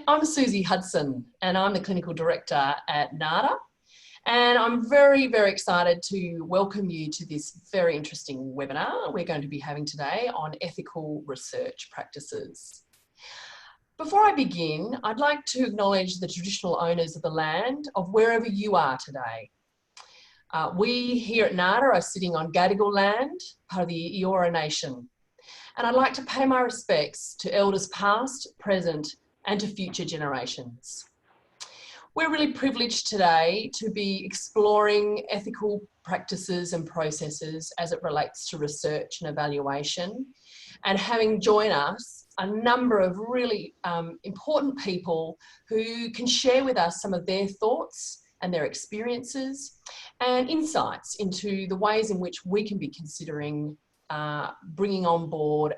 I'm Suzie Hudson and I'm the Clinical Director at NADA. And I'm very, very excited to welcome you to this very interesting webinar we're going to be having today on ethical research practices. Before I begin, I'd like to acknowledge the traditional owners of the land of wherever you are today. We here at NADA are sitting on Gadigal land, part of the Eora Nation. And I'd like to pay my respects to elders past, present, and to future generations. We're really privileged today to be exploring ethical practices and processes as it relates to research and evaluation, and having joined us a number of really important people who can share with us some of their thoughts and their experiences and insights into the ways in which we can be considering bringing on board,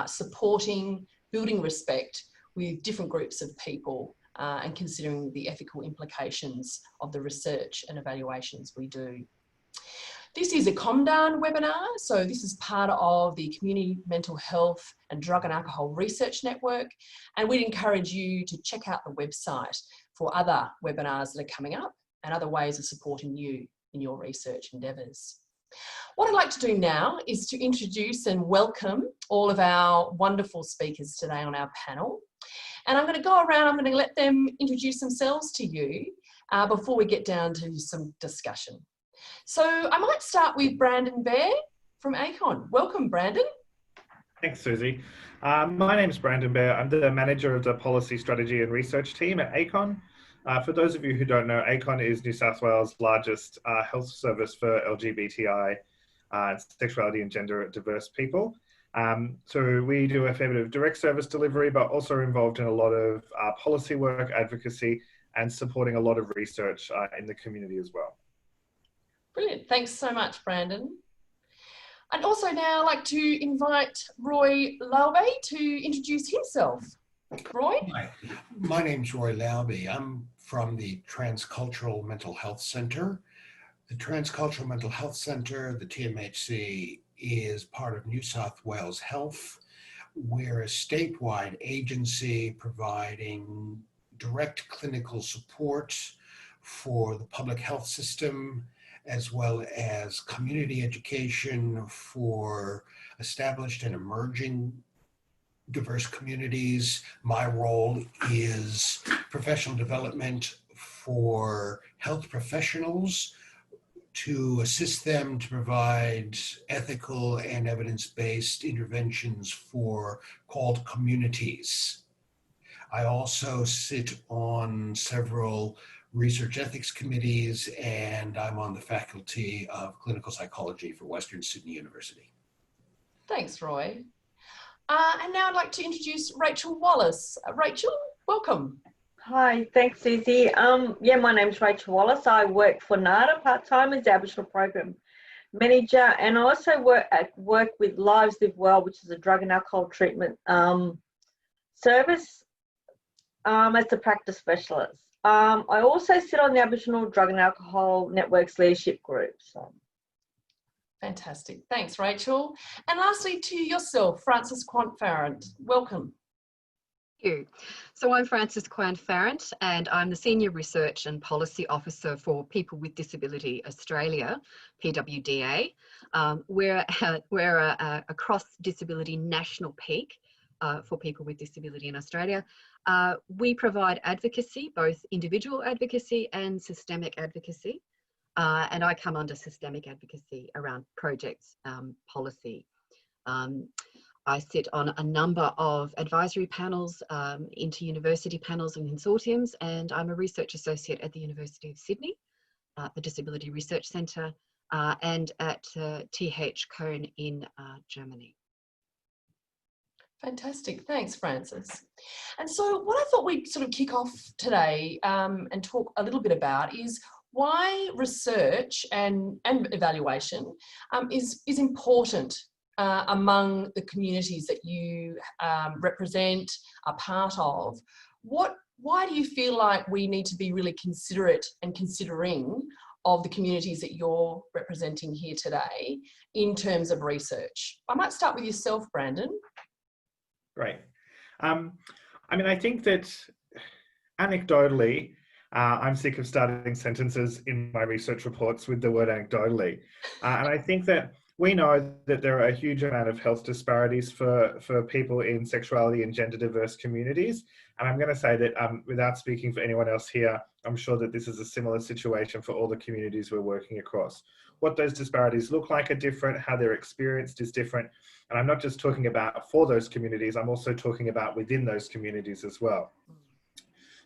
supporting, building respect with different groups of people and considering the ethical implications of the research and evaluations we do. This is a CMHDARN webinar, so this is part of the Community Mental Health and Drug and Alcohol Research Network, and we'd encourage you to check out the website for other webinars that are coming up and other ways of supporting you in your research endeavours. What I'd like to do now is to introduce and welcome all of our wonderful speakers today on our panel. And I'm going to go around, I'm going to let them introduce themselves to you before we get down to some discussion. So I might start with Brandon Bear from ACON. Welcome, Brandon. Thanks, Suzie. My name's Brandon Bear. I'm the manager of the Policy Strategy and Research team at ACON. For those of you who don't know, ACON is New South Wales' largest health service for LGBTI, sexuality and gender diverse people. So we do a fair bit of direct service delivery, but also involved in a lot of policy work, advocacy, and supporting a lot of research in the community as well. Brilliant. Thanks so much, Brandon. I'd also now like to invite Roy Laube to introduce himself. Roy? Hi, my name's Roy Laube. I'm from the Transcultural Mental Health Centre. The Transcultural Mental Health Centre, the TMHC, is part of New South Wales Health. We're a statewide agency providing direct clinical support for the public health system, as well as community education for established and emerging diverse communities. My role is professional development for health professionals to assist them to provide ethical and evidence-based interventions for called communities. I also sit on several research ethics committees, and I'm on the faculty of clinical psychology for Western Sydney University. Thanks, Roy. And now I'd like to introduce Raechel Wallace. Raechel, welcome. Hi, thanks, Suzie. Yeah, my name's Raechel Wallace. I work for NADA part-time as the Aboriginal Program Manager, and I also work with Lives Live Well, which is a drug and alcohol treatment service as the practice specialist. I also sit on the Aboriginal Drug and Alcohol Network's leadership group. So. Fantastic. Thanks, Raechel. And lastly, to yourself, Frances Quan Farrant. Welcome. Thank you. So I'm Frances Quan Farrant, and I'm the Senior Research and Policy Officer for People with Disability Australia, PWDA. We're a cross-disability national peak for people with disability in Australia. We provide advocacy, both individual advocacy and systemic advocacy. And I come under systemic advocacy around projects policy. I sit on a number of advisory panels, inter-university panels and consortiums, and I'm a research associate at the University of Sydney, the Disability Research Centre, and at TH Köln in Germany. Fantastic. Thanks, Frances. And so what I thought we'd sort of kick off today and talk a little bit about is why research and evaluation is important among the communities that you represent, are part of. Why do you feel like we need to be really considerate and considering of the communities that you're representing here today in terms of research? I might start with yourself, Brandon. Great. I mean, I think that Anecdotally, I'm sick of starting sentences in my research reports with the word anecdotally. And I think that we know that there are a huge amount of health disparities for people in sexuality and gender diverse communities. And I'm going to say that without speaking for anyone else here, I'm sure that this is a similar situation for all the communities we're working across. What those disparities look like are different, how they're experienced is different. And I'm not just talking about for those communities, I'm also talking about within those communities as well.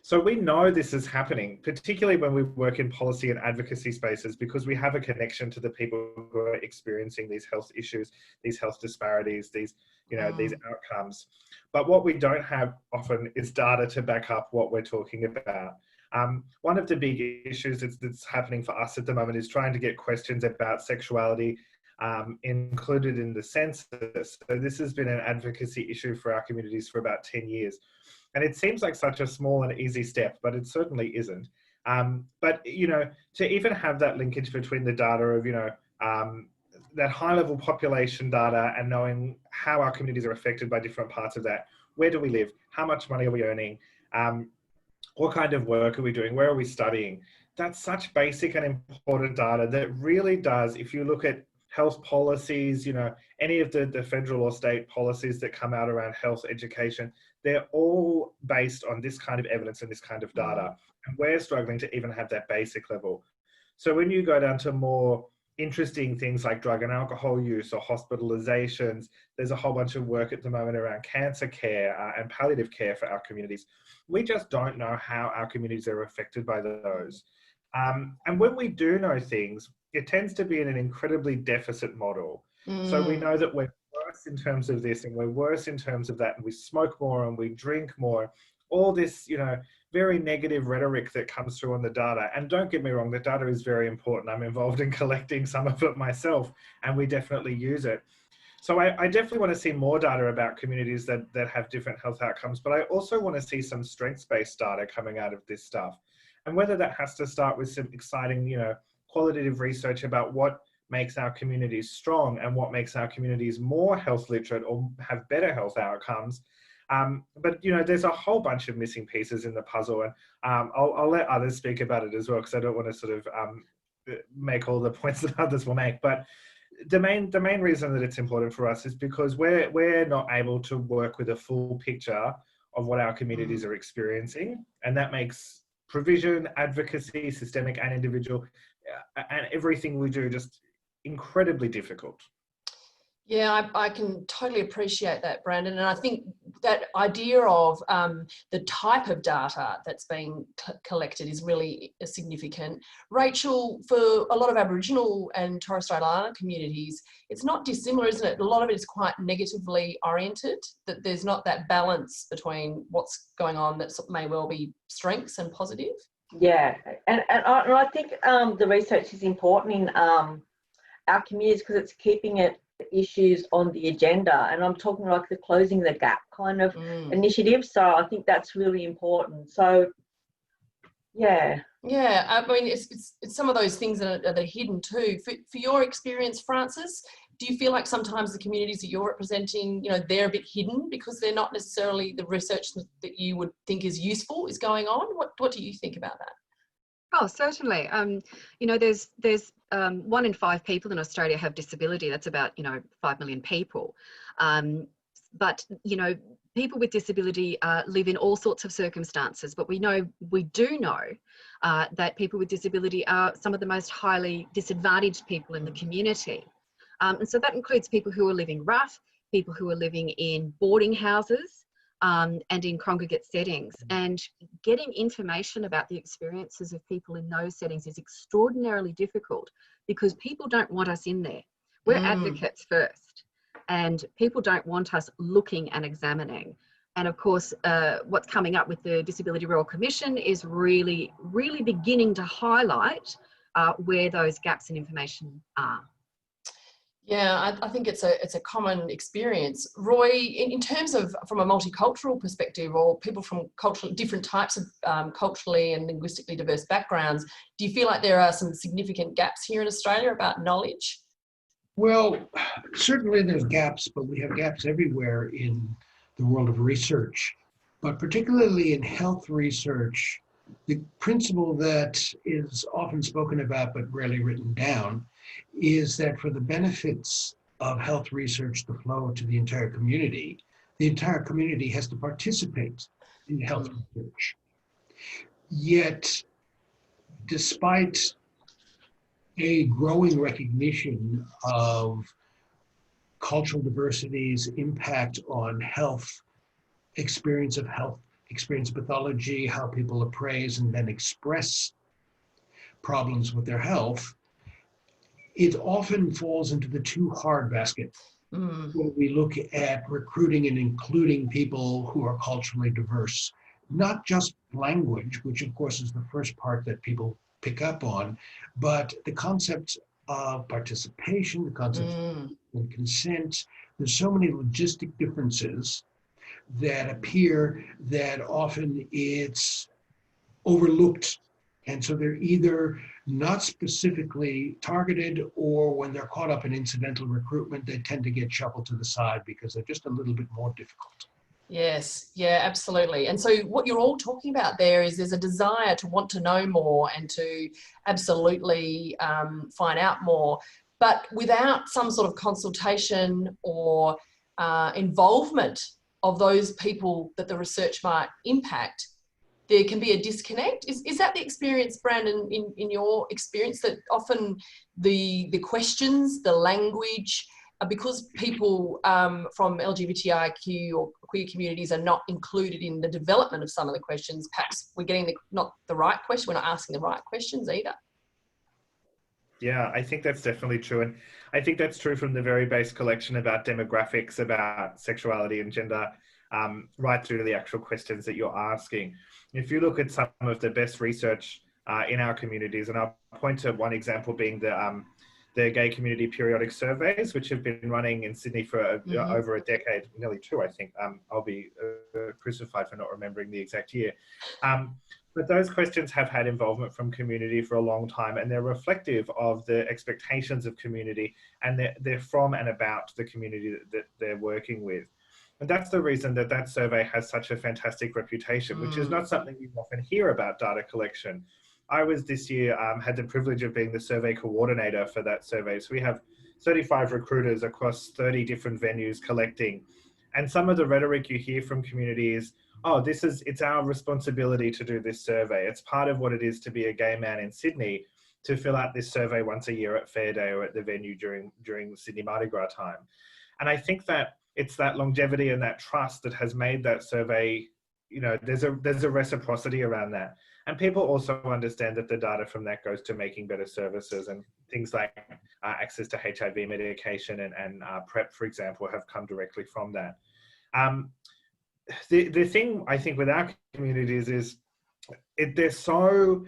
So we know this is happening, particularly when we work in policy and advocacy spaces, because we have a connection to the people who are experiencing these health issues, these health disparities, these, these outcomes. But what we don't have often is data to back up what we're talking about. One of the big issues that's happening for us at the moment is trying to get questions about sexuality included in the census. So this has been an advocacy issue for our communities for about 10 years. And it seems like such a small and easy step, but it certainly isn't. But, to even have that linkage between the data of, that high level population data and knowing how our communities are affected by different parts of that. Where do we live? How much money are we earning? What kind of work are we doing? Where are we studying? That's such basic and important data that really does, if you look at health policies, any of the federal or state policies that come out around health education, they're all based on this kind of evidence and this kind of data. And we're struggling to even have that basic level. So when you go down to more interesting things like drug and alcohol use or hospitalizations, there's a whole bunch of work at the moment around cancer care and palliative care for our communities. We just don't know how our communities are affected by those. And when we do know things, it tends to be in an incredibly deficit model. So we know that we're worse in terms of this and we're worse in terms of that, and we smoke more and we drink more, all this, very negative rhetoric that comes through on the data. And don't get me wrong, the data is very important. I'm involved in collecting some of it myself, and we definitely use it. So I definitely want to see more data about communities that have different health outcomes, but I also want to see some strengths-based data coming out of this stuff. And whether that has to start with some exciting, qualitative research about what makes our communities strong and what makes our communities more health literate or have better health outcomes. But there's a whole bunch of missing pieces in the puzzle, and I'll let others speak about it as well, because I don't want to sort of make all the points that others will make. But the main reason that it's important for us is because we're not able to work with a full picture of what our communities are experiencing, and that makes provision, advocacy, systemic and individual, and everything we do just incredibly difficult. Yeah, I can totally appreciate that, Brandon. And I think that idea of the type of data that's being collected is really significant. Raechel, for a lot of Aboriginal and Torres Strait Islander communities, it's not dissimilar, isn't it? A lot of it is quite negatively oriented, that there's not that balance between what's going on that may well be strengths and positive. Yeah, and I think the research is important in our communities because it's keeping issues on the agenda, and I'm talking like the closing the gap kind of initiative. So I think that's really important. So yeah, I mean it's some of those things that are hidden too. For your experience, Francis, do you feel like sometimes the communities that you're representing, they're a bit hidden because they're not necessarily the research that you would think is useful is going on? What do you think about that? Oh, certainly. There's 1 in 5 people in Australia have disability. That's about 5 million people. But people with disability live in all sorts of circumstances. But we do know that people with disability are some of the most highly disadvantaged people in the community. And so that includes people who are living rough, people who are living in boarding houses, and in congregate settings. And getting information about the experiences of people in those settings is extraordinarily difficult because people don't want us in there. We're advocates first, and people don't want us looking and examining. And of course, what's coming up with the Disability Royal Commission is really, really beginning to highlight where those gaps in information are. Yeah, I think it's a common experience. Roy, in terms of from a multicultural perspective, or people from different types of culturally and linguistically diverse backgrounds, do you feel like there are some significant gaps here in Australia about knowledge? Well, certainly there's gaps, but we have gaps everywhere in the world of research. But particularly in health research, the principle that is often spoken about but rarely written down is that for the benefits of health research to flow to the entire community has to participate in health research. Yet, despite a growing recognition of cultural diversity's impact on health, experience pathology, how people appraise and then express problems with their health, it often falls into the too hard basket. When we look at recruiting and including people who are culturally diverse, not just language, which of course is the first part that people pick up on, but the concept of participation, the concept of consent. There's so many logistic differences that appear that often it's overlooked. And so they're either not specifically targeted, or when they're caught up in incidental recruitment, they tend to get shuffled to the side because they're just a little bit more difficult. Yes, yeah, absolutely. And so what you're all talking about there is there's a desire to want to know more and to absolutely find out more, but without some sort of consultation or involvement of those people that the research might impact, there can be a disconnect. Is that the experience, Brandon, in your experience, that often the questions, the language, because people from LGBTIQ or queer communities are not included in the development of some of the questions, perhaps we're getting not the right question, we're not asking the right questions either? Yeah, I think that's definitely true. And I think that's true from the very base collection about demographics, about sexuality and gender, right through to the actual questions that you're asking. If you look at some of the best research in our communities, and I'll point to one example being the gay community periodic surveys, which have been running in Sydney for over a decade, nearly two, I think. I'll be crucified for not remembering the exact year. But those questions have had involvement from community for a long time, and they're reflective of the expectations of community, and they're from and about the community that they're working with. And that's the reason that that survey has such a fantastic reputation, which is not something you often hear about data collection. I was this year, had the privilege of being the survey coordinator for that survey. So we have 35 recruiters across 30 different venues collecting. And some of the rhetoric you hear from community is, oh, it's our responsibility to do this survey. It's part of what it is to be a gay man in Sydney, to fill out this survey once a year at Fair Day or at the venue during Sydney Mardi Gras time. And I think that it's that longevity and that trust that has made that survey, you know, there's a reciprocity around that. And people also understand that the data from that goes to making better services, and things like access to HIV medication and PrEP, for example, have come directly from that. The thing I think with our communities is they're so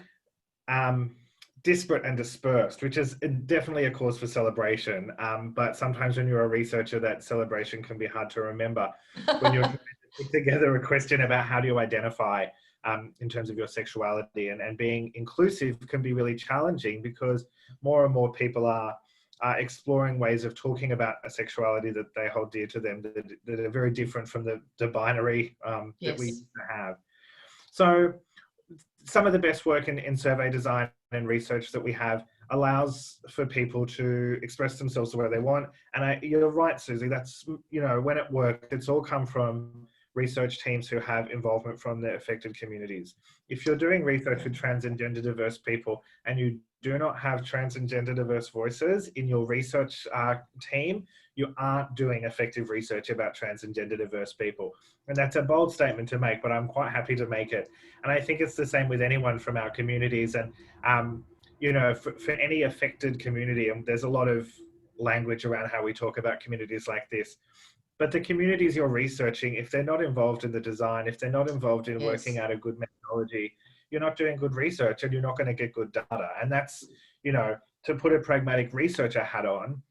disparate and dispersed, which is definitely a cause for celebration. But sometimes when you're a researcher, that celebration can be hard to remember when you're trying to put together a question about how do you identify in terms of your sexuality, and being inclusive can be really challenging because more and more people are exploring ways of talking about a sexuality that they hold dear to them, that are very different from the binary that we used to have. So some of the best work in survey design and research that we have allows for people to express themselves the way they want. And you're right, Suzie, that's, you know, when it worked, it's all come from research teams who have involvement from the affected communities. If you're doing research with trans and gender diverse people and you do not have trans and gender diverse voices in your research team, you aren't doing effective research about trans and gender diverse people. And that's a bold statement to make, but I'm quite happy to make it. And I think it's the same with anyone from our communities. And, you know, for any affected community, and there's a lot of language around how we talk about communities like this, but the communities you're researching, if they're not involved in the design, if they're not involved in working out a good methodology, you're not doing good research and you're not going to get good data. And that's, you know, to put a pragmatic researcher hat on,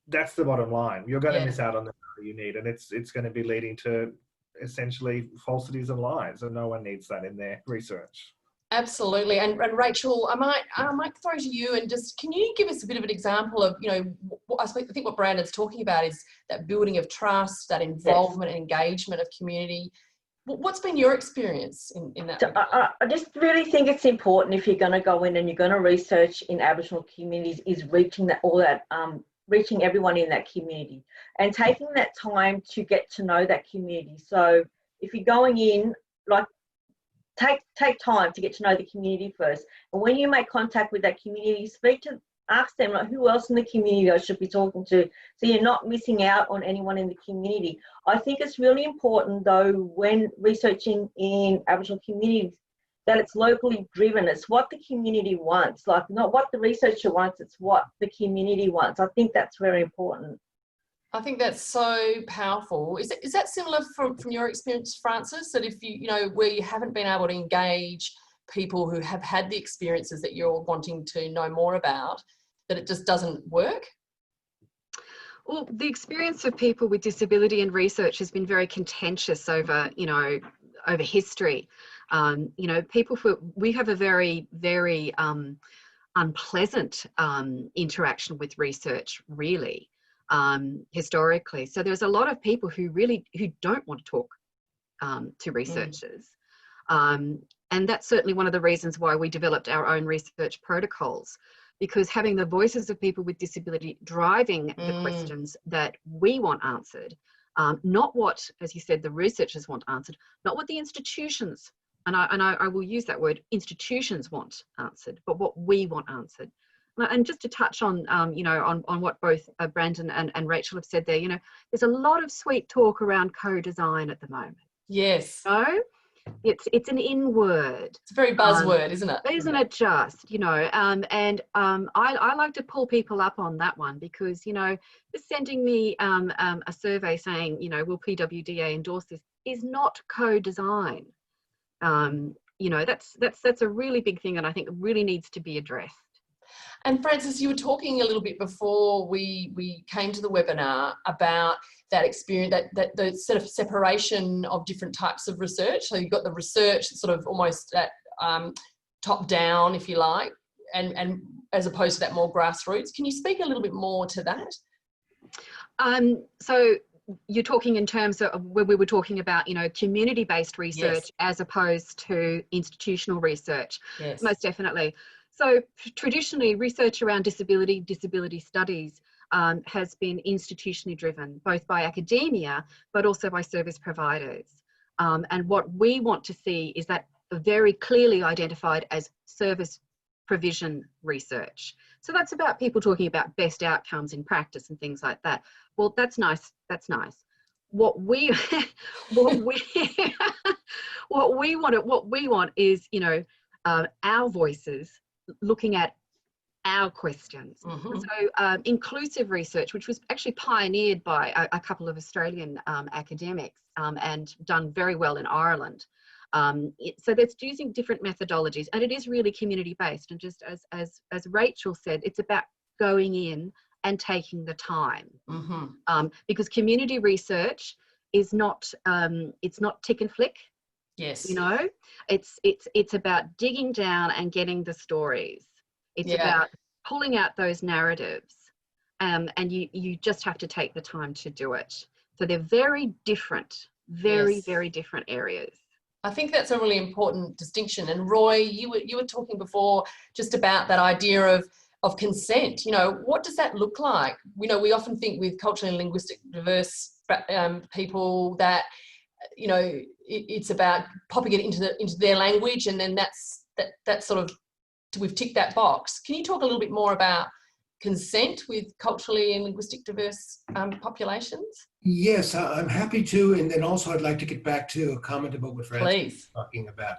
that's the bottom line. You're going to miss out on the data you need, and it's going to be leading to essentially falsities and lies, and no one needs that in their research. Absolutely. And Raechel, I might throw to you, and just, can you give us a bit of an example of, you know, I think what Brandon's talking about is that building of trust, that involvement and engagement of community. What's been your experience in that? So I just really think it's important, if you're going to go in and you're going to research in Aboriginal communities, is reaching reaching everyone in that community and taking that time to get to know that community. So if you're going in, like, take time to get to know the community first. And when you make contact with that community, ask them, like, who else in the community I should be talking to, so you're not missing out on anyone in the community. I think it's really important, though, when researching in Aboriginal communities, that it's locally driven. It's what the community wants, like, not what the researcher wants, it's what the community wants. I think that's very important. I think that's so powerful. Is that similar from your experience, Frances, that if where you haven't been able to engage people who have had the experiences that you're wanting to know more about, that it just doesn't work? Well, the experience of people with disability and research has been very contentious over history. We have a very, very unpleasant interaction with research, really, historically. So there's a lot of people who don't want to talk to researchers. And that's certainly one of the reasons why we developed our own research protocols, because having the voices of people with disability driving the questions that we want answered, not what, as you said, the researchers want answered, not what the institutions, and I will use that word, institutions want answered, but what we want answered. And just to touch on, on what both Brandon and Raechel have said there, there's a lot of sweet talk around co-design at the moment. Yes. It's an in word. It's a very buzzword, isn't it? Isn't it just, I like to pull people up on that one, because, just sending me a survey saying, will PWDA endorse this, is not co-design. That's a really big thing, and I think it really needs to be addressed. And Frances, you were talking a little bit before we came to the webinar about that experience, that the sort of separation of different types of research. So you've got the research sort of almost at top down, if you like, and as opposed to that more grassroots. Can you speak a little bit more to that? So you're talking in terms of where we were talking about, community-based research, yes, as opposed to institutional research. Yes. Most definitely. So traditionally, research around disability studies has been institutionally driven, both by academia, but also by service providers. And what we want to see is that very clearly identified as service provision research. So that's about people talking about best outcomes in practice and things like that. Well, that's nice. That's nice. What we want is, our voices looking at our questions. Mm-hmm. So inclusive research, which was actually pioneered by a couple of Australian academics and done very well in Ireland. So that's using different methodologies, and it is really community based. And just as Raechel said, it's about going in and taking the time, mm-hmm, because community research is not it's not tick and flick. Yes. It's about digging down and getting the stories. It's about pulling out those narratives, and you just have to take the time to do it. So they're very different, very different areas. I think that's a really important distinction. And Roy, you were talking before just about that idea of consent. What does that look like? We often think with culturally and linguistically diverse people that it's about popping it into their language, and then that's sort of, we've ticked that box. Can you talk a little bit more about consent with culturally and linguistic diverse populations? Yes, I'm happy to. And then also I'd like to get back to a comment about what Frances was talking about.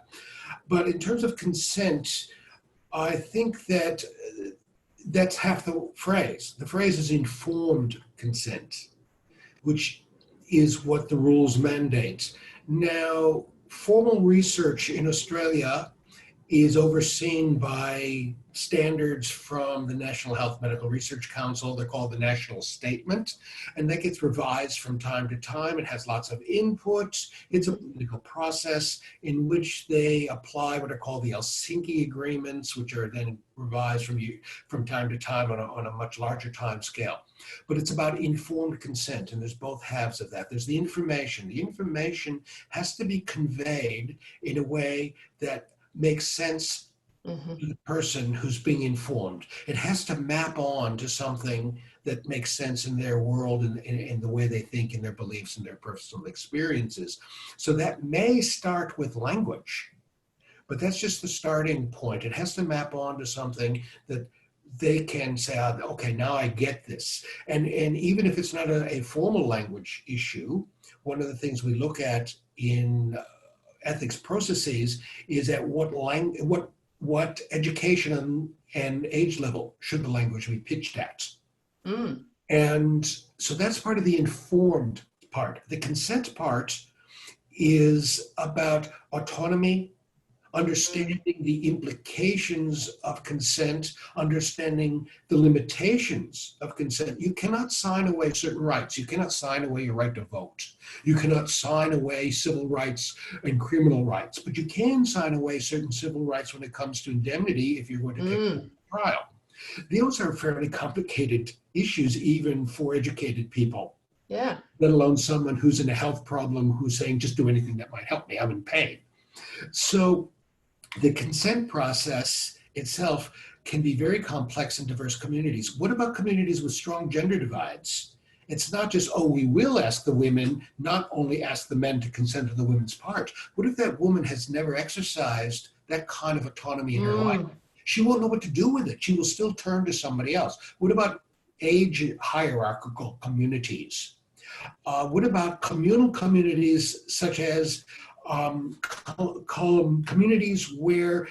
But in terms of consent, I think that that's half the phrase. The phrase is informed consent, which is what the rules mandate. Now, formal research in Australia is overseen by standards from the National Health Medical Research Council. They're called the National Statement, and that gets revised from time to time. It has lots of input. It's a political process in which they apply what are called the Helsinki Agreements, which are then revised from time to time on a much larger time scale. But it's about informed consent, and there's both halves of that. There's the information. The information has to be conveyed in a way that makes sense to the person who's being informed. It has to map on to something that makes sense in their world and in the way they think, in their beliefs and their personal experiences. So that may start with language, but that's just the starting point. It has to map on to something that they can say, okay, now I get this. And even if it's not a formal language issue, one of the things we look at in ethics processes is at what education and age level should the language be pitched at. And so that's part of the informed part. The consent part is about autonomy, understanding the implications of consent, understanding the limitations of consent. You cannot sign away certain rights. You cannot sign away your right to vote. You cannot sign away civil rights and criminal rights, but you can sign away certain civil rights when it comes to indemnity if you're going to take a trial. Those are fairly complicated issues even for educated people. Yeah. Let alone someone who's in a health problem who's saying, just do anything that might help me, I'm in pain. So the consent process itself can be very complex in diverse communities. What about communities with strong gender divides? It's not just, oh, we will ask the women, not only ask the men to consent to the women's part. What if that woman has never exercised that kind of autonomy in her life? She won't know what to do with it. She will still turn to somebody else. What about age hierarchical communities? What about communal communities such as communities where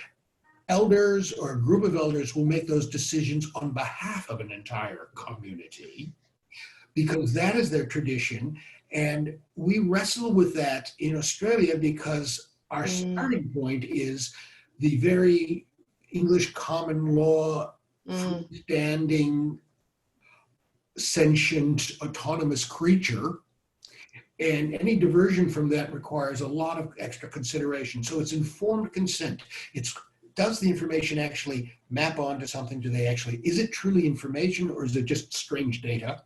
elders or a group of elders will make those decisions on behalf of an entire community because that is their tradition. And we wrestle with that in Australia because our starting point is the very English common law, standing, sentient, autonomous creature. And any diversion from that requires a lot of extra consideration. So it's informed consent. Does the information actually map onto something? Is it truly information or is it just strange data?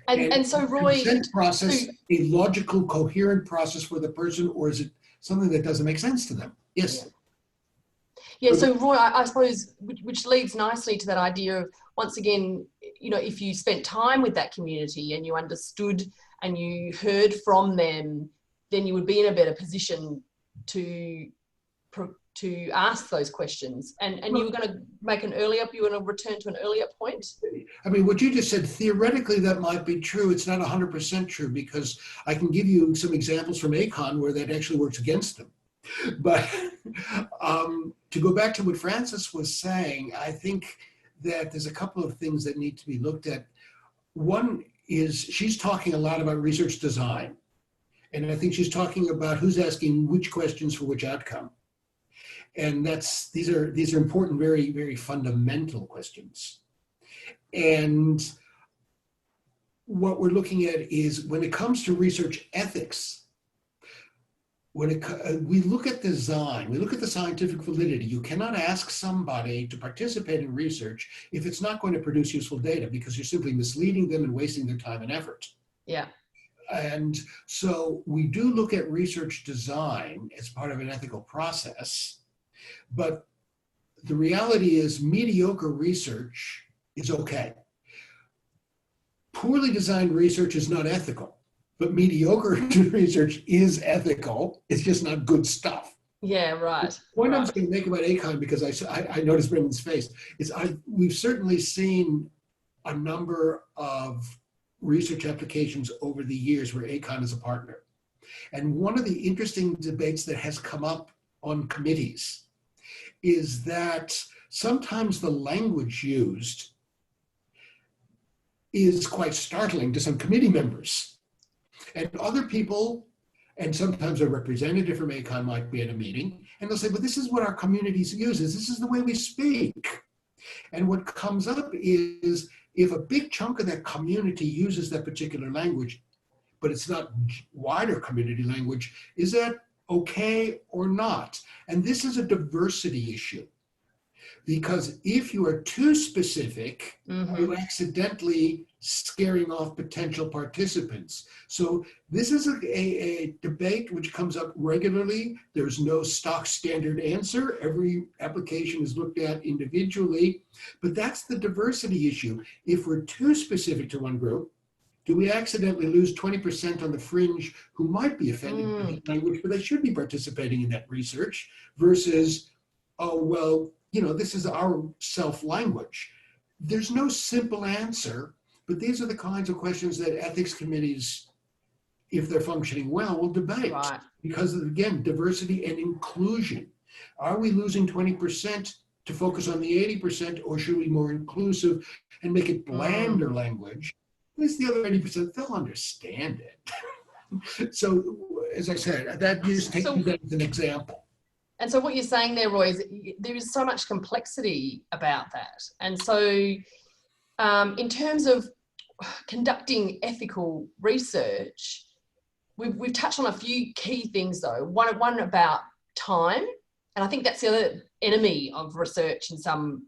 And so Roy, consent process a logical, coherent process for the person, or is it something that doesn't make sense to them? Yes. Yeah, so Roy, I suppose, which leads nicely to that idea of, once again, you know, if you spent time with that community and you understood and you heard from them, then you would be in a better position to ask those questions. And you were going to make you were going to return to an earlier point? I mean, what you just said, theoretically, that might be true. It's not 100% true because I can give you some examples from ACON where that actually works against them. But to go back to what Frances was saying, I think that there's a couple of things that need to be looked at. One is she's talking a lot about research design. And I think she's talking about who's asking which questions for which outcome. And these are important, very, very fundamental questions. And what we're looking at is when it comes to research ethics, we look at design, we look at the scientific validity. You cannot ask somebody to participate in research if it's not going to produce useful data because you're simply misleading them and wasting their time and effort. Yeah. And so we do look at research design as part of an ethical process, but the reality is mediocre research is okay. Poorly designed research is not ethical. But mediocre research is ethical. It's just not good stuff. Yeah, right. The point I was going to make about ACON, because I noticed Brendan's face, is we've certainly seen a number of research applications over the years where ACON is a partner. And one of the interesting debates that has come up on committees is that sometimes the language used is quite startling to some committee members. And other people And sometimes a representative from ACON might be at a meeting and they'll say, but this is what our communities uses. This is the way we speak. And what comes up is if a big chunk of that community uses that particular language, but it's not wider community language, is that okay or not? And this is a diversity issue. Because if you are too specific, you accidentally scaring off potential participants. So this is a debate which comes up regularly. There's no stock standard answer. Every application is looked at individually, but that's the diversity issue. If we're too specific to one group, do we accidentally lose 20% on the fringe who might be offended by the language, but they should be participating in that research versus, oh, well, you know, this is our self-language. There's no simple answer, but these are the kinds of questions that ethics committees, if they're functioning well, will debate. Right. Because of, again, diversity and inclusion. Are we losing 20% to focus on the 80%, or should we be more inclusive and make it blander language? There's the other 80%, they'll understand it. So, as I said, that just takes that as an example. And so what you're saying there, Roy, is there is so much complexity about that. And so in terms of conducting ethical research, we've touched on a few key things though. One about time, and I think that's the other enemy of research in some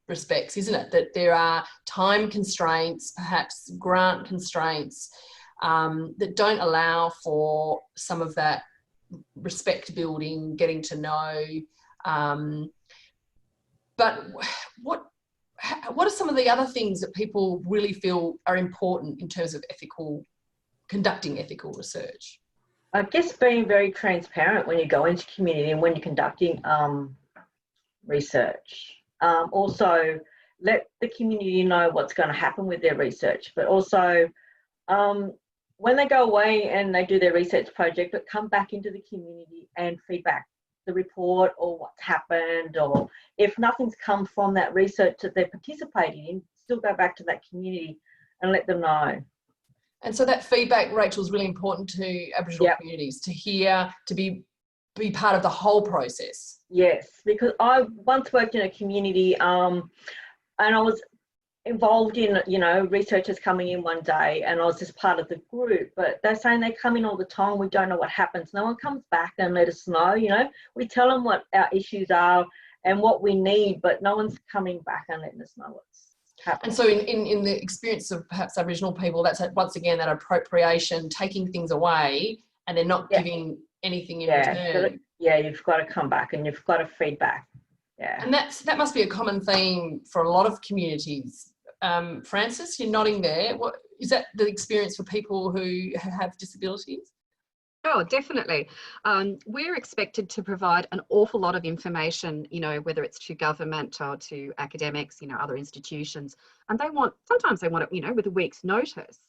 respects, isn't it? That there are time constraints, perhaps grant constraints, that don't allow for some of that respect building, getting to know. But what are some of the other things that people really feel are important in terms of conducting ethical research? I guess being very transparent when you go into community and when you're conducting research. Also, let the community know what's going to happen with their research, but also when they go away and they do their research project, but come back into the community and feedback the report or what's happened, or if nothing's come from that research that they're participating in, still go back to that community and let them know. And so that feedback, Raechel, is really important to Aboriginal communities, to hear, to be part of the whole process. Yes, because I once worked in a community and I was involved in, you know, researchers coming in one day and I was just part of the group, but they're saying they come in all the time, we don't know what happens. No one comes back and let us know, you know. We tell them what our issues are and what we need, but no one's coming back and letting us know what's happening. And so in the experience of perhaps Aboriginal people, that's once again that appropriation, taking things away and they're not giving anything in return. You've got to come back and you've got to feedback. Yeah. And that must be a common theme for a lot of communities. Frances, you're nodding there. What is that the experience for people who have disabilities? Oh, definitely. We're expected to provide an awful lot of information, you know, whether it's to government or to academics, you know, other institutions, and sometimes they want it, you know, with a week's notice,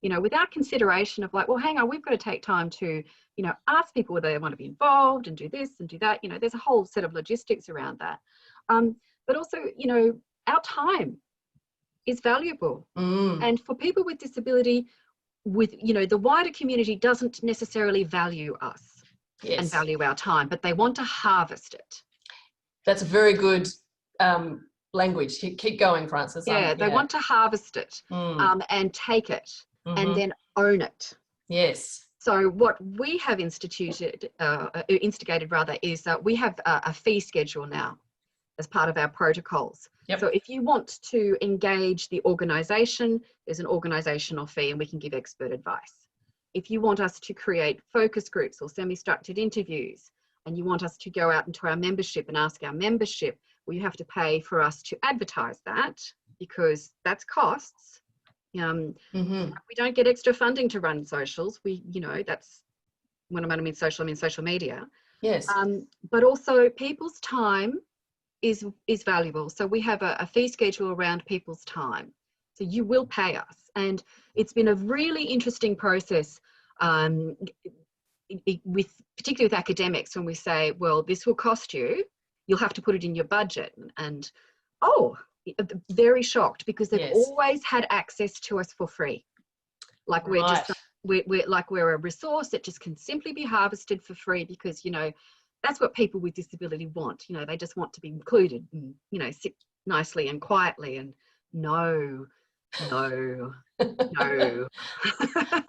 you know, without consideration of like, well, hang on, we've got to take time to, you know, ask people whether they want to be involved and do this and do that. You know, there's a whole set of logistics around that. But also, you know, our time is valuable. And for people with disability, with, you know, the wider community doesn't necessarily value us and value our time, but they want to harvest it. That's a very good language. Keep going, Frances. They want to harvest it and take it and then own it. Yes. So what we have instigated is that we have a fee schedule now as part of our protocols. Yep. So if you want to engage the organisation, there's an organisational fee and we can give expert advice. If you want us to create focus groups or semi-structured interviews and you want us to go out into our membership and ask our membership, well, you have to pay for us to advertise that because that's costs. We don't get extra funding to run socials. You know, that's when I mean social media. Yes. But also people's time is valuable. So we have a fee schedule around people's time. So you will pay us. And it's been a really interesting process particularly with academics when we say, well, this will cost you, you'll have to put it in your budget. And, very shocked because they've always had access to us for free. Like we're just some we're a resource that just can simply be harvested for free because, you know, that's what people with disability want. You know, they just want to be included and, you know, sit nicely and quietly. And no. I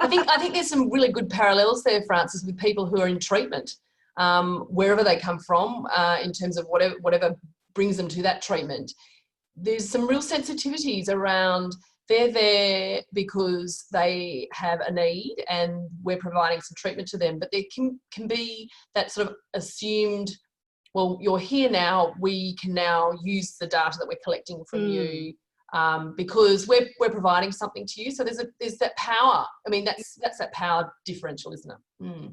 think there's some really good parallels there, Francis, with people who are in treatment, wherever they come from, in terms of whatever brings them to that treatment. There's some real sensitivities around they're there because they have a need and we're providing some treatment to them, but there can be that sort of assumed, well, you're here now, we can now use the data that we're collecting from you because we're providing something to you. So there's that power. I mean, that's that power differential, isn't it?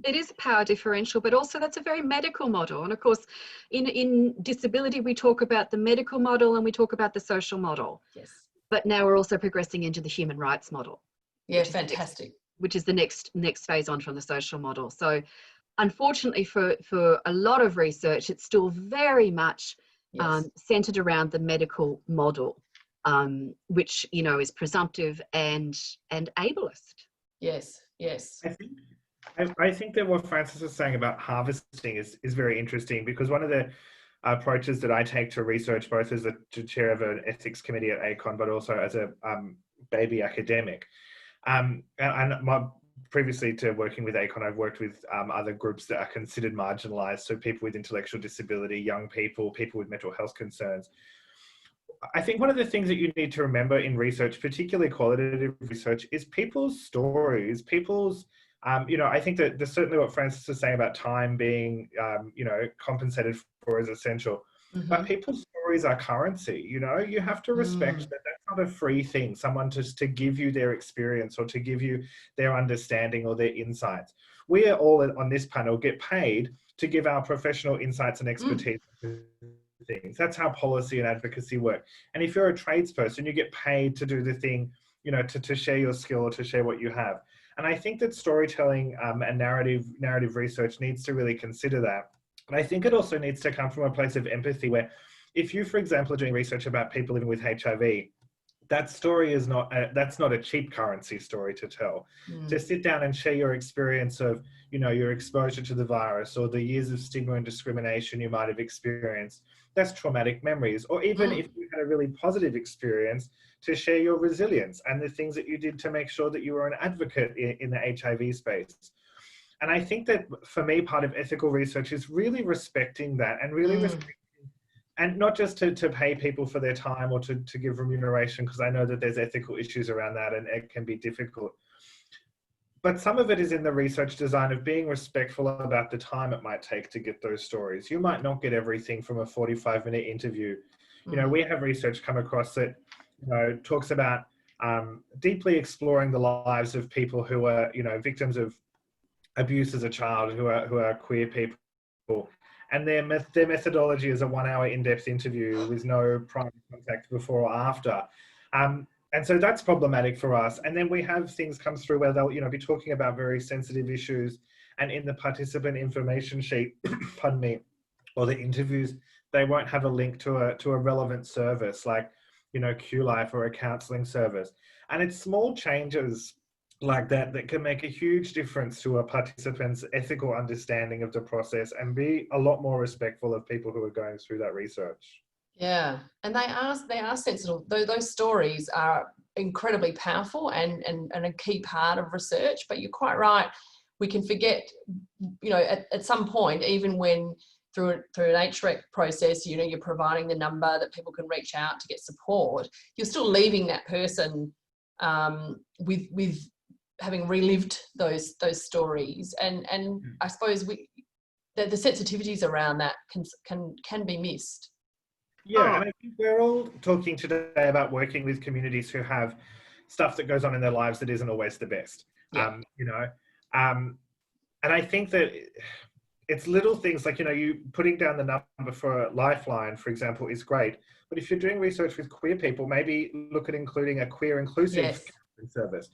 It is a power differential, but also that's a very medical model. And of course, in disability, we talk about the medical model and we talk about the social model. Yes. But now we're also progressing into the human rights model. Yeah, fantastic. Which is the next phase on from the social model. So unfortunately for a lot of research, it's still very much centered around the medical model, which, you know, is presumptive and ableist. Yes. I think that what Francis is saying about harvesting is very interesting, because one of the approaches that I take to research, both as the chair of an ethics committee at ACON, but also as a baby academic, and previously to working with ACON, I've worked with other groups that are considered marginalised, so people with intellectual disability, young people, people with mental health concerns. I think one of the things that you need to remember in research, particularly qualitative research, is people's stories, people's you know, I think that there's certainly what Francis is saying about time being, you know, compensated for is essential. But people's stories are currency, you know, you have to respect that that's not a free thing, someone just to give you their experience or to give you their understanding or their insights. We are all on this panel get paid to give our professional insights and expertise to things. That's how policy and advocacy work. And if you're a tradesperson, you get paid to do the thing, you know, to share your skill or to share what you have. And I think that storytelling and narrative research needs to really consider that. And I think it also needs to come from a place of empathy, where if you, for example, are doing research about people living with HIV, that story is that's not a cheap currency story to tell. To sit down and share your experience of, you know, your exposure to the virus or the years of stigma and discrimination you might have experienced, that's traumatic memories. Or even if you had a really positive experience, to share your resilience and the things that you did to make sure that you were an advocate in the HIV space. And I think that for me, part of ethical research is really respecting that and really respecting, and not just to pay people for their time or to give remuneration, because I know that there's ethical issues around that and it can be difficult. But some of it is in the research design of being respectful about the time it might take to get those stories. You might not get everything from a 45-minute interview. You know, we have research come across that, you know, talks about deeply exploring the lives of people who are, you know, victims of abuse as a child, who are queer people. And their methodology is a 1-hour in-depth interview with no primary contact before or after. And so that's problematic for us. And then we have things come through where they'll, you know, be talking about very sensitive issues, and in the participant information sheet, pardon me, or the interviews, they won't have a link to a relevant service like, you know, QLife or a counselling service. And it's small changes like that that can make a huge difference to a participant's ethical understanding of the process and be a lot more respectful of people who are going through that research. Yeah, and they are sensitive. Those stories are incredibly powerful and a key part of research. But you're quite right. We can forget, you know, at some point, even when through an HREC process, you know, you're providing the number that people can reach out to get support, you're still leaving that person with having relived those stories. And I suppose the sensitivities around that can be missed. Yeah, and I think we're all talking today about working with communities who have stuff that goes on in their lives that isn't always the best. Yeah. You know, and I think that it's little things like, you know, you putting down the number for a Lifeline, for example, is great. But if you're doing research with queer people, maybe look at including a queer inclusive service.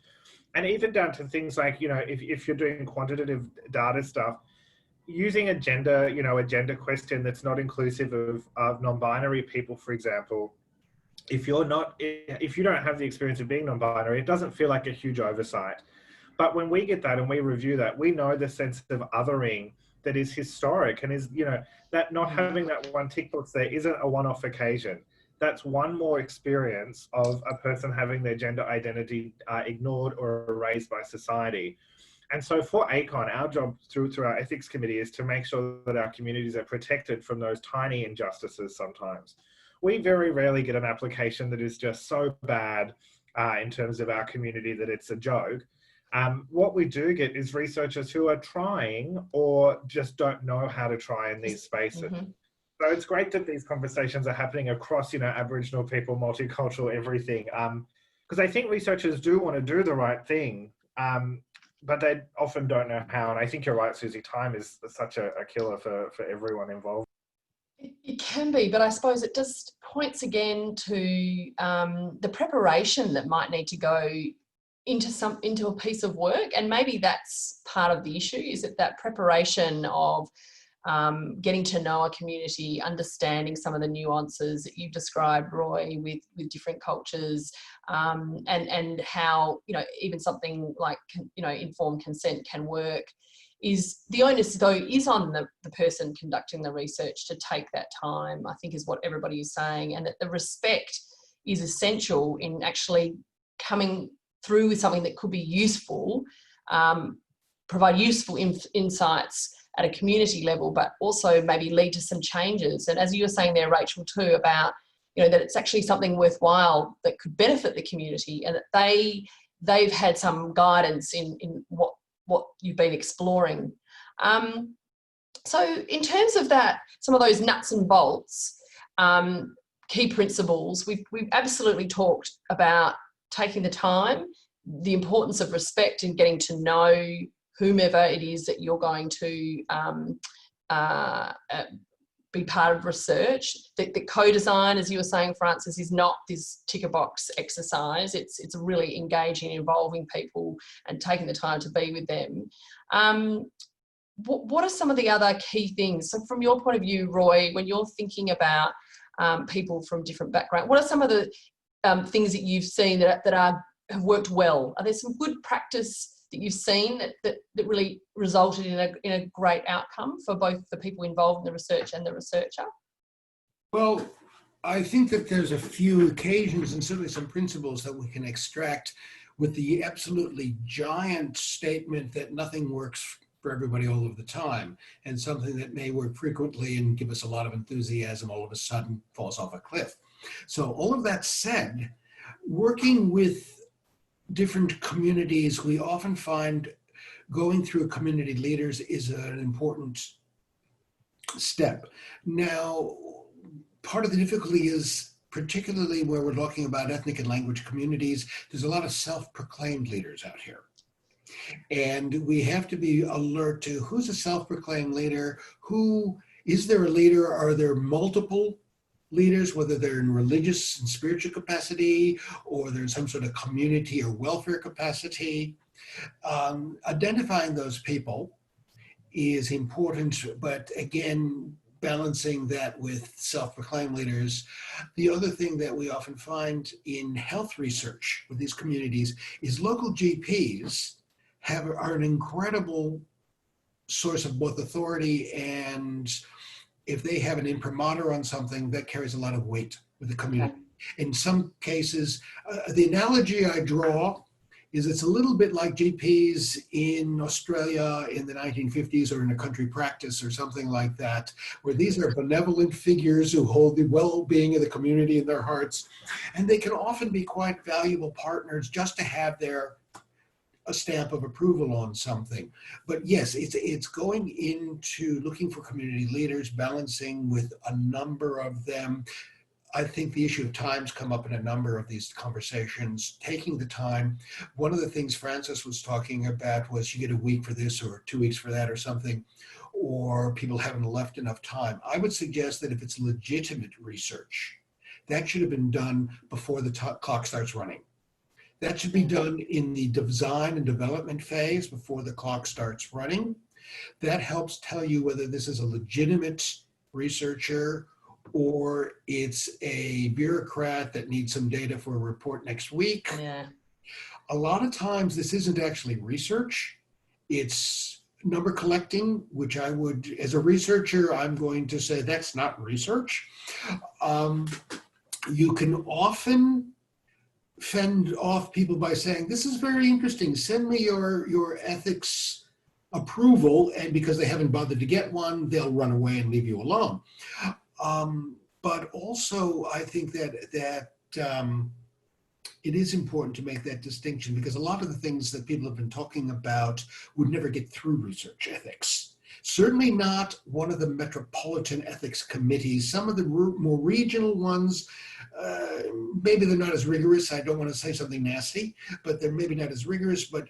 And even down to things like, you know, if you're doing quantitative data stuff, using a gender question that's not inclusive of non-binary people, for example. If you don't have the experience of being non-binary, it doesn't feel like a huge oversight. But when we get that and we review that, we know the sense of othering that is historic and is, you know, that not having that one tick box there isn't a one-off occasion. That's one more experience of a person having their gender identity ignored or erased by society. And so for ACON, our job through our ethics committee is to make sure that our communities are protected from those tiny injustices sometimes. We very rarely get an application that is just so bad in terms of our community that it's a joke. What we do get is researchers who are trying or just don't know how to try in these spaces. So it's great that these conversations are happening across, you know, Aboriginal people, multicultural, everything. Because I think researchers do want to do the right thing, but they often don't know how. And I think you're right, Suzie, time is such a killer for everyone involved. It can be, but I suppose it just points again to the preparation that might need to go into a piece of work. And maybe that's part of the issue, is that preparation of getting to know a community, understanding some of the nuances that you've described, Roy, with different cultures, and how, you know, even something like, you know, informed consent can work. Is the onus, though, is on the person conducting the research to take that time, I think is what everybody is saying, and that the respect is essential in actually coming through with something that could be useful, provide useful insights at a community level, but also maybe lead to some changes. And as you were saying there, Raechel, too, about, you know, that it's actually something worthwhile that could benefit the community, and that they've had some guidance in what you've been exploring. So in terms of that, some of those nuts and bolts, key principles, we've absolutely talked about taking the time, the importance of respect and getting to know whomever it is that you're going to be part of research. The co-design, as you were saying, Francis, is not this ticker box exercise. It's really engaging, involving people and taking the time to be with them. What are some of the other key things? So from your point of view, Roy, when you're thinking about people from different backgrounds, what are some of the things that you've seen that have worked well? Are there some good practice that you've seen that really resulted in a great outcome for both the people involved in the research and the researcher? Well, I think that there's a few occasions and certainly some principles that we can extract with the absolutely giant statement that nothing works for everybody all of the time, and something that may work frequently and give us a lot of enthusiasm all of a sudden falls off a cliff. So all of that said, working with different communities, we often find going through community leaders is an important step. Now, part of the difficulty is, particularly where we're talking about ethnic and language communities, there's a lot of self-proclaimed leaders out here. And we have to be alert to who's a self-proclaimed leader, who is there a leader, are there multiple leaders, whether they're in religious and spiritual capacity, or there's some sort of community or welfare capacity. Identifying those people is important, but again, balancing that with self-proclaimed leaders. The other thing that we often find in health research with these communities is local GPs are an incredible source of both authority, and if they have an imprimatur on something, that carries a lot of weight with the community. Okay. In some cases, the analogy I draw is it's a little bit like GPs in Australia in the 1950s or in a country practice or something like that, where these are benevolent figures who hold the well-being of the community in their hearts. And they can often be quite valuable partners just to have a stamp of approval on something. But yes, it's going into looking for community leaders, balancing with a number of them. I think the issue of time's come up in a number of these conversations, taking the time. One of the things Francis was talking about was you get a week for this or 2 weeks for that or something, or people haven't left enough time. I would suggest that if it's legitimate research, that should have been done before the clock starts running. That should be done in the design and development phase before the clock starts running. That helps tell you whether this is a legitimate researcher or it's a bureaucrat that needs some data for a report next week. Yeah. a lot of times this isn't actually research, it's number collecting, which I would, as a researcher, I'm going to say that's not research. You can often fend off people by saying, this is very interesting, send me your ethics approval, and because they haven't bothered to get one, they'll run away and leave you alone. But also, I think that it is important to make that distinction, because a lot of the things that people have been talking about would never get through research ethics. Certainly not one of the metropolitan ethics committees. Some of the more regional ones, maybe they're not as rigorous. I don't want to say something nasty, but they're maybe not as rigorous, but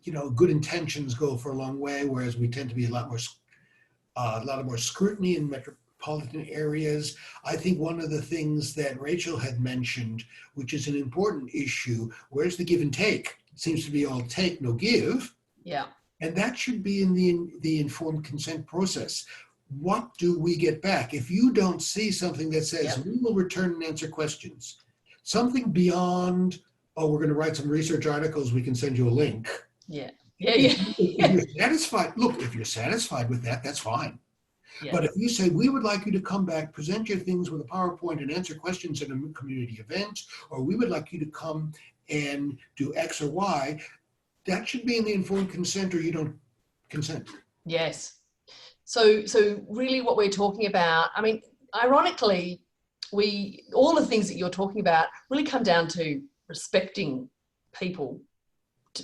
you know, good intentions go for a long way, whereas we tend to be a lot more scrutiny in metropolitan areas. I think one of the things that Raechel had mentioned, which is an important issue, where's the give and take? It seems to be all take, no give. Yeah. And that should be in the informed consent process. What do we get back? If you don't see something that says, we will return and answer questions, something beyond, oh, we're going to write some research articles, we can send you a link. Yeah. If you're satisfied, look, if you're satisfied with that, that's fine. Yeah. But if you say, we would like you to come back, present your things with a PowerPoint and answer questions at a community event, or we would like you to come and do X or Y, that should be in the informed consent, or you don't consent. Yes. So really what we're talking about, I mean, ironically, all the things that you're talking about really come down to respecting people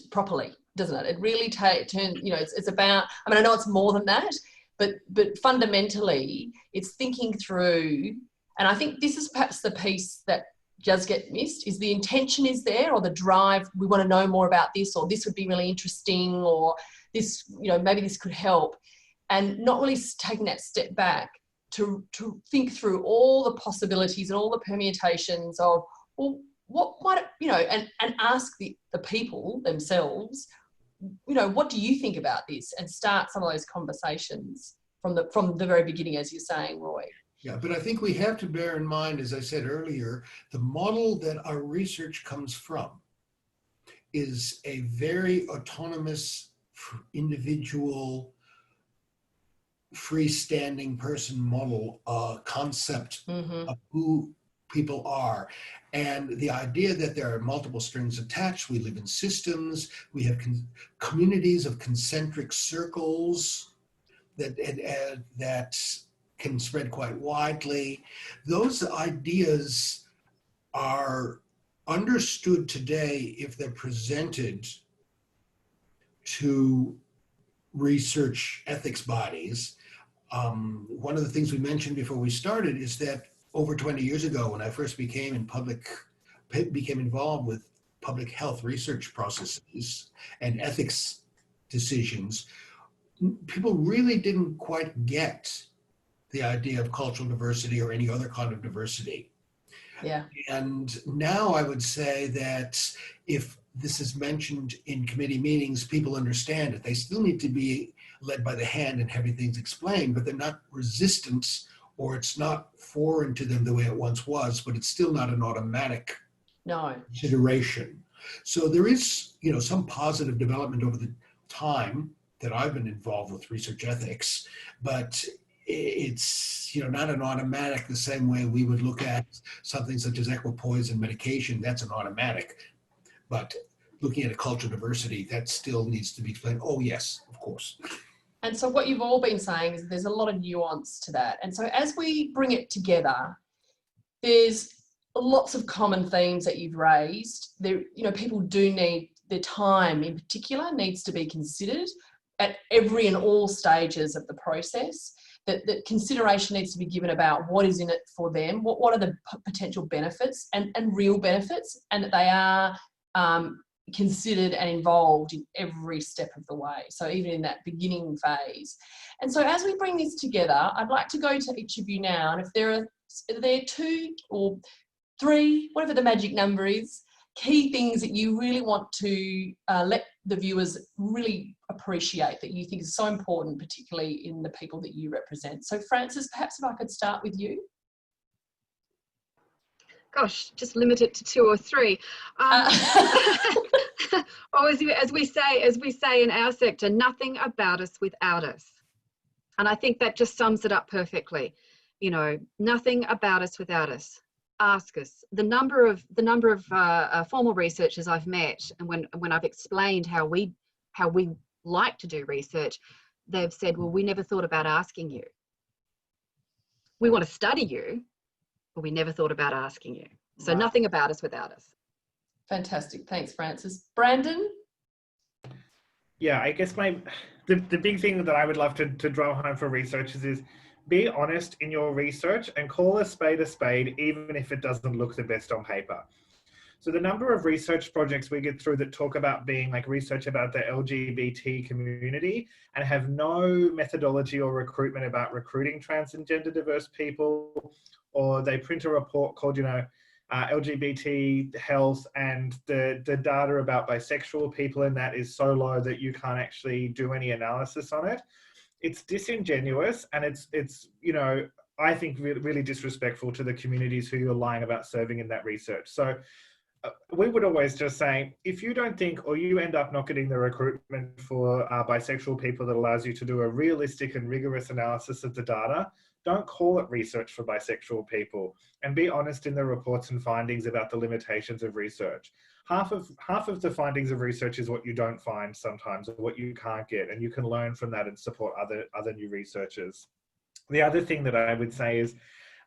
properly, doesn't it? It really turns, you know, it's about, I mean, I know it's more than that, but fundamentally it's thinking through, and I think this is perhaps the piece that does get missed, is the intention is there, or the drive, we want to know more about this, or this would be really interesting, or this, you know, maybe this could help, and not really taking that step back to think through all the possibilities and all the permutations of, well, what might, you know, and ask the people themselves, you know, what do you think about this, and start some of those conversations from the very beginning, as you're saying, Roy. Yeah, but I think we have to bear in mind, as I said earlier, the model that our research comes from is a very autonomous, individual, freestanding person model, concept of who people are. And the idea that there are multiple strings attached, we live in systems, we have communities of concentric circles that can spread quite widely. Those ideas are understood today if they're presented to research ethics bodies. One of the things we mentioned before we started is that over 20 years ago, when I first became involved with public health research processes and ethics decisions, people really didn't quite get the idea of cultural diversity or any other kind of diversity. Yeah. And now I would say that if this is mentioned in committee meetings, people understand it. They still need to be led by the hand and have things explained, but they're not resistant, or it's not foreign to them the way it once was, but it's still not an automatic consideration. So there is, you know, some positive development over the time that I've been involved with research ethics, but it's, you know, not an automatic the same way we would look at something such as equipoise and medication. That's an automatic. But looking at a cultural diversity, that still needs to be explained. Oh, yes, of course. And so what you've all been saying is there's a lot of nuance to that. And so as we bring it together, there's lots of common themes that you've raised. There, you know, people do need, their time in particular needs to be considered at every and all stages of the process. That consideration needs to be given about what is in it for them, what are the potential benefits and real benefits, and that they are considered and involved in every step of the way. So even in that beginning phase. And so as we bring this together, I'd like to go to each of you now, and if there are 2 or 3, whatever the magic number is, key things that you really want to let the viewers really appreciate, that you think is so important, particularly in the people that you represent. So Frances, perhaps if I could start with you. gosh, just limit it to 2 or 3. Or as we say in our sector, nothing about us without us. And I think that just sums it up perfectly. You know, nothing about us without us. Ask us. The number of formal researchers I've met, and when I've explained how we like to do research, they've said, well, we never thought about asking you. We want to study you, but we never thought about asking you. So Wow. Nothing about us without us. Fantastic. Thanks, Frances. Brandon? Yeah, I guess the big thing that I would love to drive home for researchers is be honest in your research and call a spade, even if it doesn't look the best on paper. So the number of research projects we get through that talk about being like research about the LGBT community and have no methodology or recruitment about recruiting trans and gender diverse people, or they print a report called, LGBT health, and the data about bisexual people in that is so low that you can't actually do any analysis on it. It's disingenuous, and it's I think really disrespectful to the communities who you're lying about serving in that research. So we would always just say, if you don't think, or you end up not getting the recruitment for bisexual people that allows you to do a realistic and rigorous analysis of the data, don't call it research for bisexual people, and be honest in the reports and findings about the limitations of research. Half of the findings of research is what you don't find sometimes, or what you can't get, and you can learn from that and support other new researchers. The other thing that I would say is,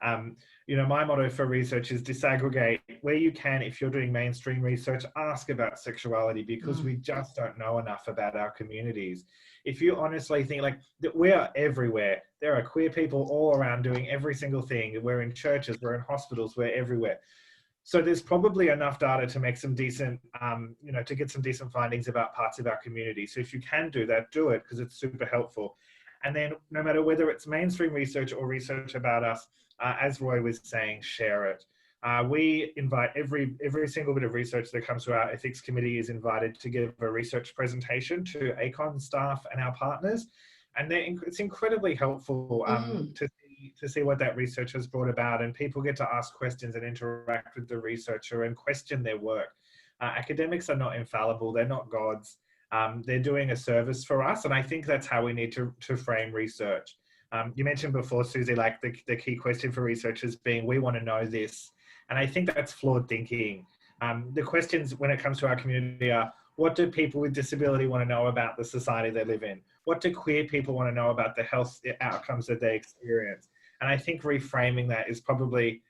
my motto for research is disaggregate where you can. If you're doing mainstream research, ask about sexuality, because we just don't know enough about our communities. If you honestly think like that, we are everywhere. There are queer people all around doing every single thing. We're in churches, we're in hospitals, we're everywhere. So there's probably enough data to make some decent, to get some decent findings about parts of our community. So if you can do that, do it, because it's super helpful. And then no matter whether it's mainstream research or research about us, as Roy was saying, share it. We invite every single bit of research that comes to our ethics committee is invited to give a research presentation to ACON staff and our partners. And it's incredibly helpful to see what that research has brought about, and people get to ask questions and interact with the researcher and question their work. Academics are not infallible, they're not gods. They're doing a service for us, and I think that's how we need to frame research. You mentioned before, Suzie, like the key question for researchers being, we want to know this, and I think that's flawed thinking. The questions when it comes to our community are, what do people with disability want to know about the society they live in? What do queer people want to know about the health outcomes that they experience? And I think reframing that is probably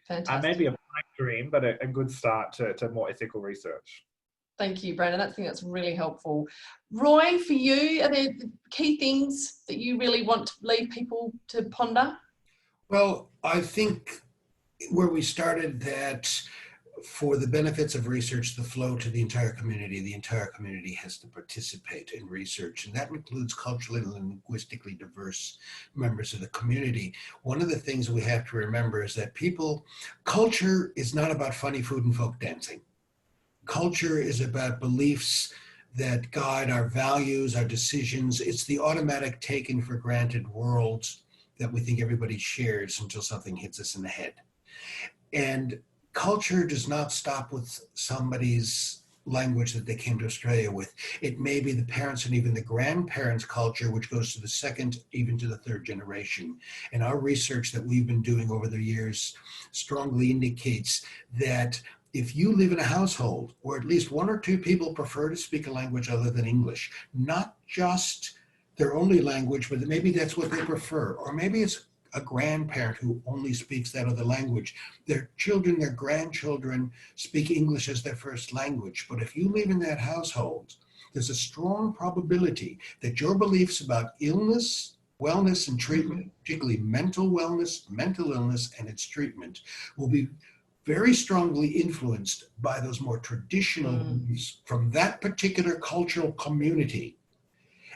maybe a pipe dream, but a good start to more ethical research. Thank you, Brandon. I think that's really helpful. Roy, for you, are there key things that you really want to leave people to ponder? Well, I think where we started, that for the benefits of research to flow to the entire community has to participate in research, and that includes culturally and linguistically diverse members of the community. One of the things we have to remember is that culture is not about funny food and folk dancing. Culture is about beliefs that guide our values, our decisions. It's the automatic taken for granted worlds that we think everybody shares until something hits us in the head. And culture does not stop with somebody's language that they came to Australia with. It may be the parents and even the grandparents' culture, which goes to the second, even to the third generation. And our research that we've been doing over the years strongly indicates that if you live in a household where at least one or two people prefer to speak a language other than English, not just their only language, but maybe that's what they prefer, or maybe it's a grandparent who only speaks that other language. Their children, their grandchildren speak English as their first language. But if you live in that household, there's a strong probability that your beliefs about illness, wellness, and treatment, particularly mental wellness, mental illness, and its treatment, will be very strongly influenced by those more traditional beliefs from that particular cultural community.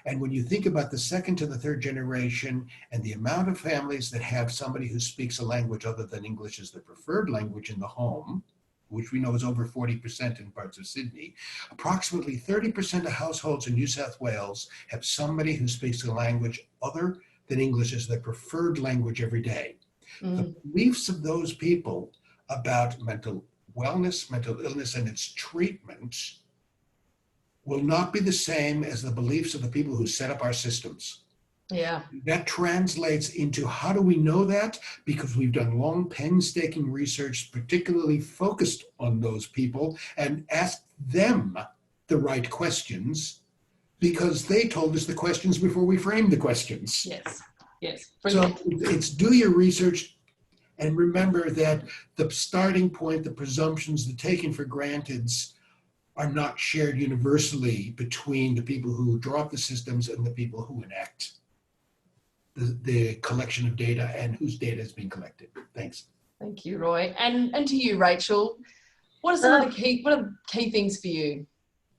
And when you think about the second to the third generation and the amount of families that have somebody who speaks a language other than English as their preferred language in the home, which we know is over 40% in parts of Sydney, approximately 30% of households in New South Wales have somebody who speaks a language other than English as their preferred language every day. The beliefs of those people about mental wellness, mental illness, and its treatment will not be the same as the beliefs of the people who set up our systems. Yeah. That translates into how do we know that? Because we've done long, painstaking research, particularly focused on those people, and asked them the right questions because they told us the questions before we framed the questions. Yes. Yes. So it's do your research and remember that the starting point, the presumptions, the taken for granteds are not shared universally between the people who draw up the systems and the people who enact the collection of data and whose data is being collected. Thanks. Thank you, Roy. And to you, Raechel, what are some of the key things for you?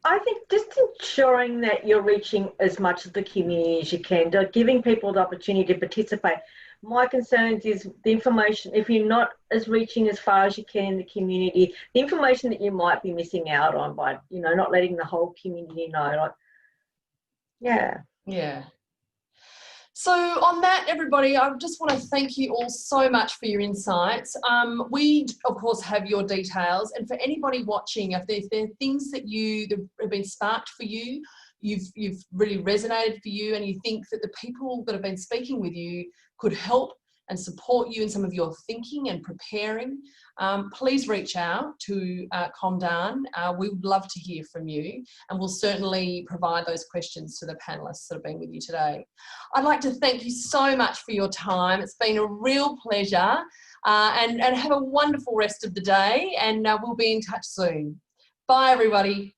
I think just ensuring that you're reaching as much of the community as you can, giving people the opportunity to participate. My concerns is the information, if you're not as reaching as far as you can in the community, the information that you might be missing out on by, you know, not letting the whole community know. Like, yeah. Yeah. So on that, everybody, I just want to thank you all so much for your insights. We, of course, have your details. And for anybody watching, if there are things that have been sparked for you, you've really resonated for you, and you think that the people that have been speaking with you could help and support you in some of your thinking and preparing, please reach out to CMHDARN. We would love to hear from you, and we'll certainly provide those questions to the panelists that have been with you today. I'd like to thank you so much for your time. It's been a real pleasure, and have a wonderful rest of the day, and we'll be in touch soon. Bye, everybody.